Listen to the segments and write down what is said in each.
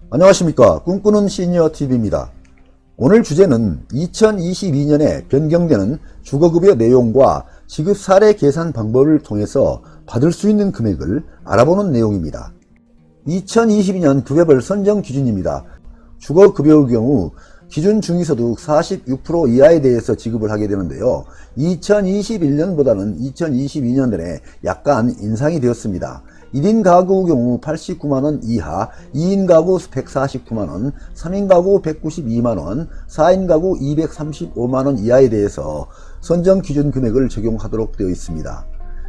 안녕하십니까. 꿈꾸는 시니어TV입니다. 오늘 주제는 2022년에 변경되는 주거급여 내용과 지급 사례 계산 방법을 통해서 받을 수 있는 금액을 알아보는 내용입니다. 2022년 급여별 선정 기준입니다. 주거급여의 경우 기준 중위소득 46% 이하에 대해서 지급을 하게 되는데요. 2021년보다는 2022년에 약간 인상이 되었습니다. 1인 가구의 경우 89만원 이하, 2인 가구 149만원, 3인 가구 192만원, 4인 가구 235만원 이하에 대해서 선정 기준 금액을 적용하도록 되어 있습니다.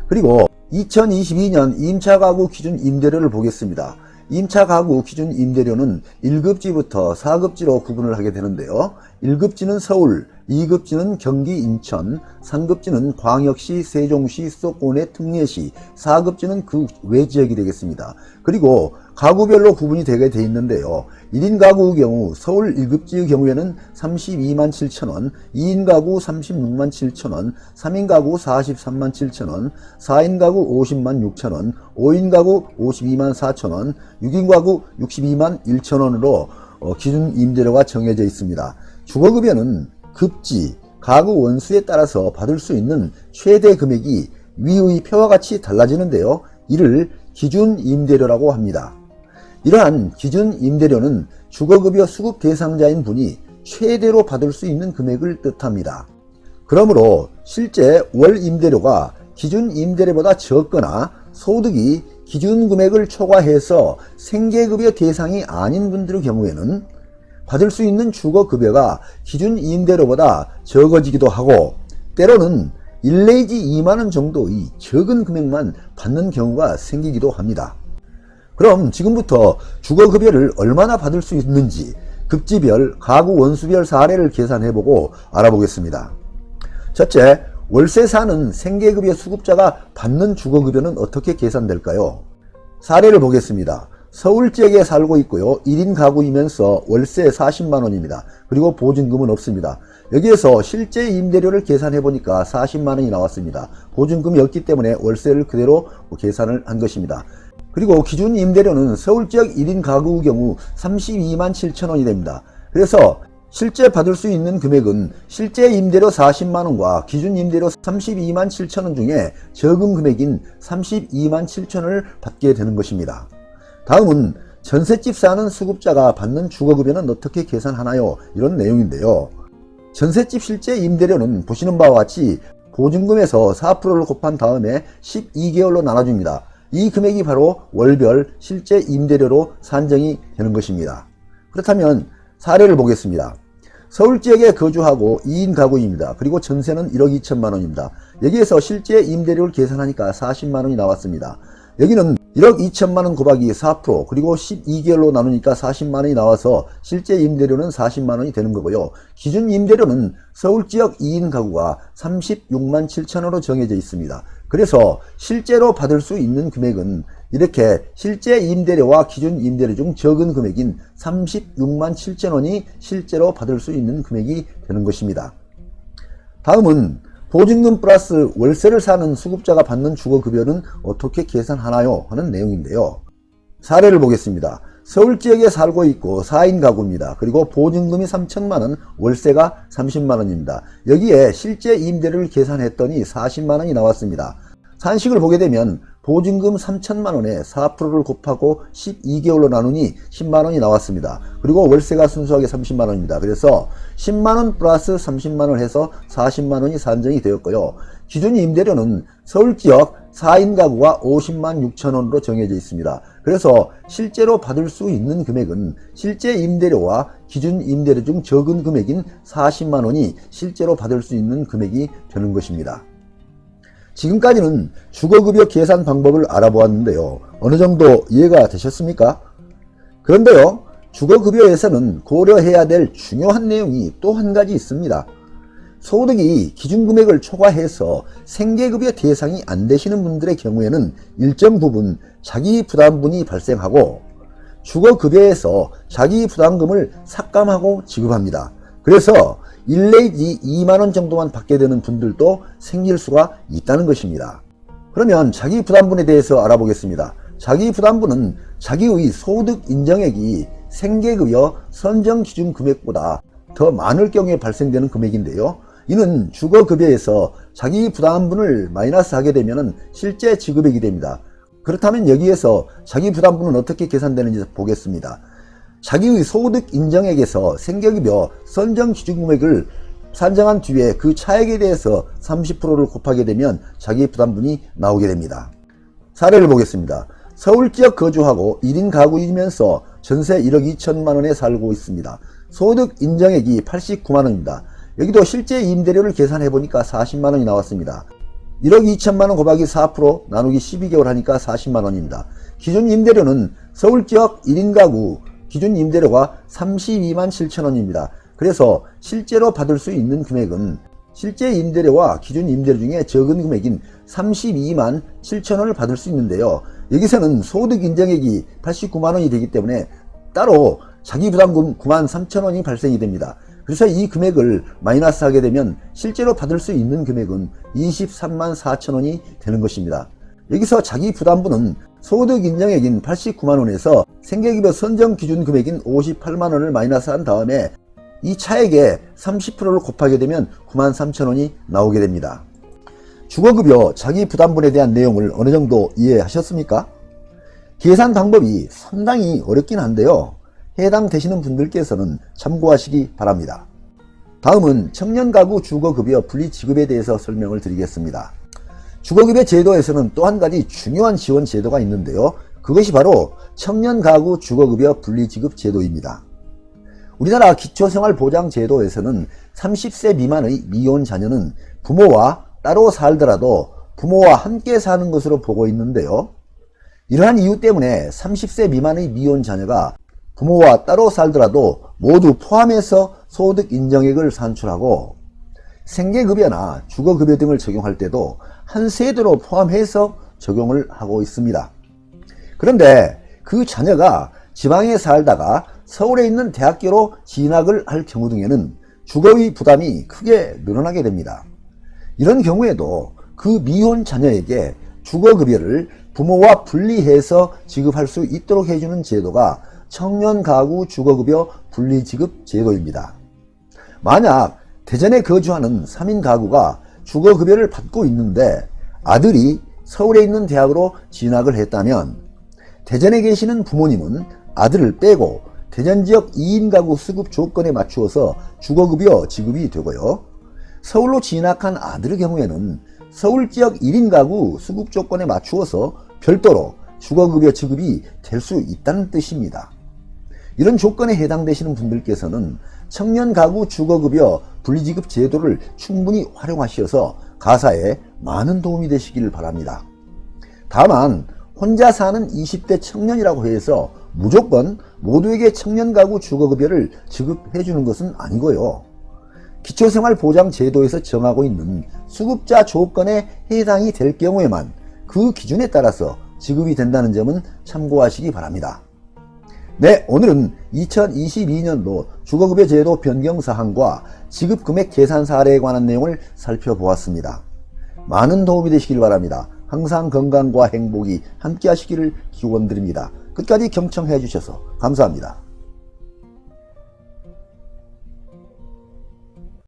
그리고 2022년 임차 가구 기준 임대료를 보겠습니다. 임차 가구 기준 임대료는 1급지부터 4급지로 구분을 하게 되는데요. 1급지는 서울, 2급지는 경기 인천, 3급지는 광역시, 세종시, 수도권의 특례시, 4급지는 그 외지역이 되겠습니다. 그리고 가구별로 구분이 되게 돼 있는데요. 1인 가구의 경우 서울 1급지의 경우에는 32만 7천원, 2인 가구 36만 7천원, 3인 가구 43만 7천원, 4인 가구 50만 6천원, 5인 가구 52만 4천원, 6인 가구 62만 1천원으로 기준 임대료가 정해져 있습니다. 주거급여는 급지, 가구 원수에 따라서 받을 수 있는 최대 금액이 위의 표와 같이 달라지는데요. 이를 기준 임대료라고 합니다. 이러한 기준 임대료는 주거급여 수급 대상자인 분이 최대로 받을 수 있는 금액을 뜻합니다. 그러므로 실제 월 임대료가 기준 임대료보다 적거나 소득이 기준 금액을 초과해서 생계급여 대상이 아닌 분들의 경우에는 받을 수 있는 주거급여가 기준 임대료보다 적어지기도 하고, 때로는 1 내지 2만원 정도의 적은 금액만 받는 경우가 생기기도 합니다. 그럼 지금부터 주거급여를 얼마나 받을 수 있는지 급지별, 가구 원수별 사례를 계산해보고 알아보겠습니다. 첫째, 월세 사는 생계급여 수급자가 받는 주거급여는 어떻게 계산될까요? 사례를 보겠습니다. 서울 지역에 살고 있고요. 1인 가구이면서 월세 40만원입니다. 그리고 보증금은 없습니다. 여기에서 실제 임대료를 계산해 보니까 40만원이 나왔습니다. 보증금이 없기 때문에 월세를 그대로 계산을 한 것입니다. 그리고 기준 임대료는 서울 지역 1인 가구의 경우 32만 7천원이 됩니다. 그래서 실제 받을 수 있는 금액은 실제 임대료 40만원과 기준 임대료 32만 7천원 중에 적은 금액인 32만 7천원을 받게 되는 것입니다. 다음은 전셋집 사는 수급자가 받는 주거급여는 어떻게 계산하나요? 이런 내용인데요. 전셋집 실제 임대료는 보시는 바와 같이 보증금에서 4%를 곱한 다음에 12개월로 나눠줍니다. 이 금액이 바로 월별 실제 임대료로 산정이 되는 것입니다. 그렇다면 사례를 보겠습니다. 서울 지역에 거주하고 2인 가구입니다. 그리고 전세는 1억 2천만 원입니다. 여기에서 실제 임대료를 계산하니까 40만 원이 나왔습니다. 여기는 1억 2천만 원 곱하기 4% 그리고 12개월로 나누니까 40만 원이 나와서 실제 임대료는 40만 원이 되는 거고요. 기준 임대료는 서울 지역 2인 가구가 36만 7천원으로 정해져 있습니다. 그래서 실제로 받을 수 있는 금액은 이렇게 실제 임대료와 기준 임대료 중 적은 금액인 36만 7천원이 실제로 받을 수 있는 금액이 되는 것입니다. 다음은 보증금 플러스 월세를 사는 수급자가 받는 주거급여는 어떻게 계산하나요? 하는 내용인데요. 사례를 보겠습니다. 서울 지역에 살고 있고 4인 가구입니다. 그리고 보증금이 3천만원, 월세가 30만원입니다. 여기에 실제 임대료를 계산했더니 40만원이 나왔습니다. 산식을 보게 되면 보증금 3천만원에 4%를 곱하고 12개월로 나누니 10만원이 나왔습니다. 그리고 월세가 순수하게 30만원입니다. 그래서 10만원 플러스 30만원 해서 40만원이 산정이 되었고요. 기준 임대료는 서울지역 4인 가구가 50만 6천원으로 정해져 있습니다. 그래서 실제로 받을 수 있는 금액은 실제 임대료와 기준 임대료 중 적은 금액인 40만원이 실제로 받을 수 있는 금액이 되는 것입니다. 지금까지는 주거급여 계산 방법을 알아보았는데요. 어느 정도 이해가 되셨습니까? 그런데요, 주거급여에서는 고려해야 될 중요한 내용이 또 한 가지 있습니다. 소득이 기준금액을 초과해서 생계급여 대상이 안 되시는 분들의 경우에는 일정 부분 자기부담분이 발생하고 주거급여에서 자기부담금을 삭감하고 지급합니다. 그래서 1 내지 2만원 정도만 받게 되는 분들도 생길 수가 있다는 것입니다. 그러면 자기부담분에 대해서 알아보겠습니다. 자기부담분은 자기의 소득 인정액이 생계급여 선정기준 금액보다 더 많을 경우에 발생되는 금액인데요. 이는 주거급여에서 자기 부담분을 마이너스하게 되면 실제 지급액이 됩니다. 그렇다면 여기에서 자기 부담분은 어떻게 계산되는지 보겠습니다. 자기의 소득 인정액에서 생계급여 선정기준금액을 산정한 뒤에 그 차액에 대해서 30%를 곱하게 되면 자기 부담분이 나오게 됩니다. 사례를 보겠습니다. 서울지역 거주하고 1인 가구이면서 전세 1억 2천만 원에 살고 있습니다. 소득 인정액이 89만 원입니다. 여기도 실제 임대료를 계산해 보니까 40만 원이 나왔습니다. 1억 2천만 원 곱하기 4% 나누기 12개월 하니까 40만 원입니다. 기준 임대료는 서울지역 1인 가구 기준 임대료가 32만 7천 원입니다. 그래서 실제로 받을 수 있는 금액은 실제 임대료와 기준 임대료 중에 적은 금액인 32만 7천 원을 받을 수 있는데요. 여기서는 소득 인정액이 89만 원이 되기 때문에 따로 자기부담금 9만 3천 원이 발생이 됩니다. 그래서 이 금액을 마이너스 하게 되면 실제로 받을 수 있는 금액은 23만 4천 원이 되는 것입니다. 여기서 자기부담분은 소득 인정액인 89만 원에서 생계급여 선정 기준 금액인 58만 원을 마이너스 한 다음에 이 차액에 30%를 곱하게 되면 9만 3천 원이 나오게 됩니다. 주거급여 자기부담분에 대한 내용을 어느 정도 이해하셨습니까? 계산 방법이 상당히 어렵긴 한데요. 해당되시는 분들께서는 참고하시기 바랍니다. 다음은 청년가구 주거급여 분리지급에 대해서 설명을 드리겠습니다. 주거급여 제도에서는 또 한 가지 중요한 지원 제도가 있는데요. 그것이 바로 청년가구 주거급여 분리지급 제도입니다. 우리나라 기초생활보장제도에서는 30세 미만의 미혼 자녀는 부모와 따로 살더라도 부모와 함께 사는 것으로 보고 있는데요. 이러한 이유 때문에 30세 미만의 미혼 자녀가 부모와 따로 살더라도 모두 포함해서 소득 인정액을 산출하고 생계급여나 주거급여 등을 적용할 때도 한 세대로 포함해서 적용을 하고 있습니다. 그런데 그 자녀가 지방에 살다가 서울에 있는 대학교로 진학을 할 경우 등에는 주거비 부담이 크게 늘어나게 됩니다. 이런 경우에도 그 미혼 자녀에게 주거급여를 부모와 분리해서 지급할 수 있도록 해주는 제도가 청년가구 주거급여 분리지급 제도입니다. 만약 대전에 거주하는 3인 가구가 주거급여를 받고 있는데 아들이 서울에 있는 대학으로 진학을 했다면 대전에 계시는 부모님은 아들을 빼고 대전 지역 2인 가구 수급 조건에 맞추어서 주거급여 지급이 되고요. 서울로 진학한 아들의 경우에는 서울 지역 1인 가구 수급 조건에 맞추어서 별도로 주거급여 지급이 될 수 있다는 뜻입니다. 이런 조건에 해당되시는 분들께서는 청년가구 주거급여 분리지급 제도를 충분히 활용하셔서 가사에 많은 도움이 되시길 바랍니다. 다만 혼자 사는 20대 청년이라고 해서 무조건 모두에게 청년가구 주거급여를 지급해 주는 것은 아니고요. 기초생활보장제도에서 정하고 있는 수급자 조건에 해당이 될 경우에만 그 기준에 따라서 지급이 된다는 점은 참고하시기 바랍니다. 네, 오늘은 2022년도 주거급여 제도 변경 사항과 지급금액 계산 사례에 관한 내용을 살펴보았습니다. 많은 도움이 되시길 바랍니다. 항상 건강과 행복이 함께 하시기를 기원드립니다. 끝까지 경청해 주셔서 감사합니다.